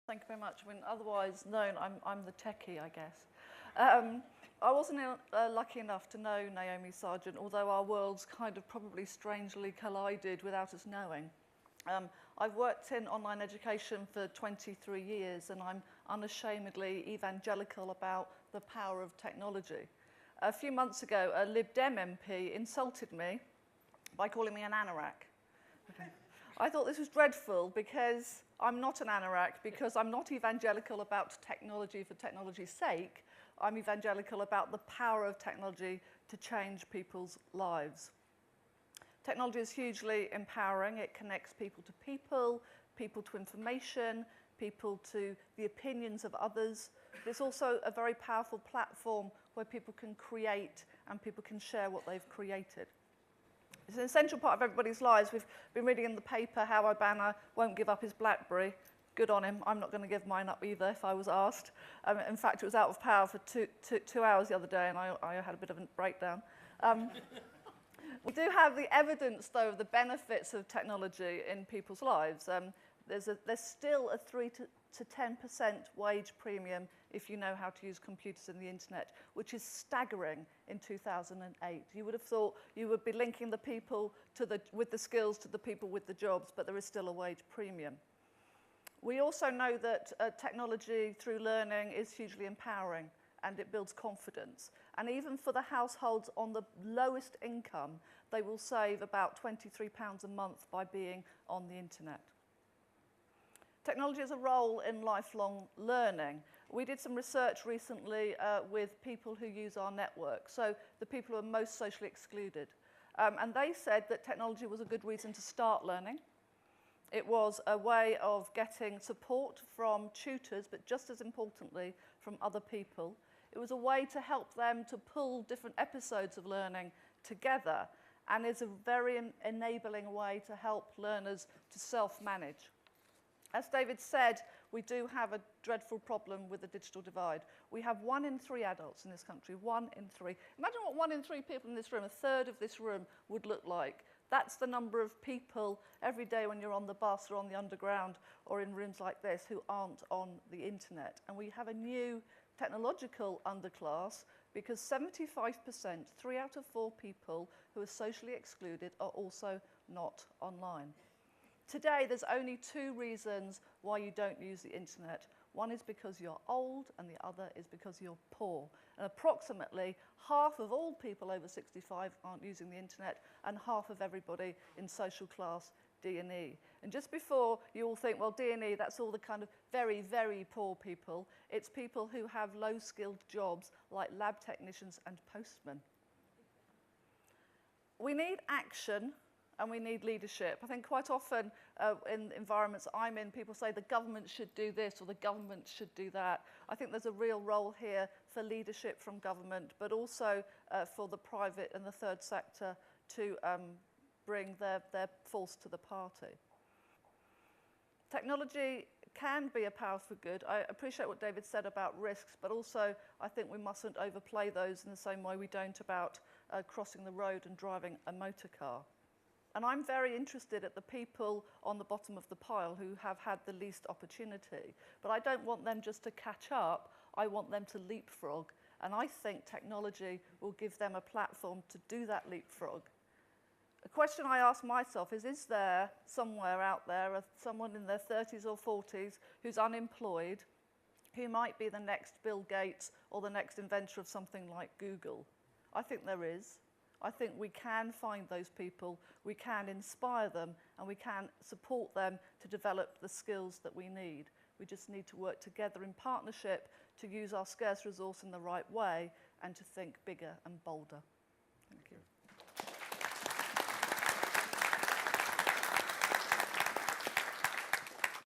Thank you very much. I mean, otherwise known, I'm the techie, I guess. I wasn't lucky enough to know Naomi Sargant, although our worlds kind of probably strangely collided without us knowing. I've worked in online education for 23 years, and I'm unashamedly evangelical about the power of technology. A few months ago, a Lib Dem MP insulted me by calling me an anorak. Okay. I thought this was dreadful because I'm not an anorak, because I'm not evangelical about technology for technology's sake. I'm evangelical about the power of technology to change people's lives. Technology is hugely empowering. It connects people to information, people to the opinions of others. It's also a very powerful platform where people can create and people can share what they've created. It's an essential part of everybody's lives. We've been reading in the paper how Obama won't give up his BlackBerry. Good on him. I'm not going to give mine up either if I was asked. In fact, it was out of power for two hours the other day, and I had a bit of a breakdown. We do have the evidence, though, of the benefits of technology in people's lives. There's still a 3 to 10% wage premium if you know how to use computers and the internet, which is staggering in 2008. You would have thought you would be linking the people with the skills to the people with the jobs, but there is still a wage premium. We also know that technology through learning is hugely empowering, and it builds confidence. And even for the households on the lowest income, they will save about £23 a month by being on the internet. Technology has a role in lifelong learning. We did some research recently with people who use our network, so the people who are most socially excluded. And they said that technology was a good reason to start learning. It was a way of getting support from tutors, but just as importantly, from other people. It was a way to help them to pull different episodes of learning together, and is a very enabling way to help learners to self-manage. As David said, we do have a dreadful problem with the digital divide. We have 1 in 3 adults in this country, 1 in 3. Imagine what 1 in 3 people in this room, a third of this room, would look like. That's the number of people every day when you're on the bus or on the underground or in rooms like this who aren't on the internet. And we have a new technological underclass because 75%, 3 out of 4 people who are socially excluded, are also not online. Today, there's only 2 reasons why you don't use the internet. One is because you're old, and the other is because you're poor. And approximately half of all people over 65 aren't using the internet, and half of everybody in social class D and E. And just before you all think, well, D and E, that's all the kind of very, very poor people, it's people who have low-skilled jobs like lab technicians and postmen. We need action. And we need leadership. I think quite often in environments I'm in, people say the government should do this or the government should do that. I think there's a real role here for leadership from government, but also for the private and the third sector to bring their force to the party. Technology can be a power for good. I appreciate what David said about risks, but also I think we mustn't overplay those in the same way we don't about crossing the road and driving a motor car. And I'm very interested at the people on the bottom of the pile who have had the least opportunity. But I don't want them just to catch up. I want them to leapfrog. And I think technology will give them a platform to do that leapfrog. A question I ask myself is there somewhere out there someone in their 30s or 40s who's unemployed, who might be the next Bill Gates or the next inventor of something like Google? I think there is. I think we can find those people, we can inspire them, and we can support them to develop the skills that we need. We just need to work together in partnership to use our scarce resource in the right way and to think bigger and bolder. Thank you.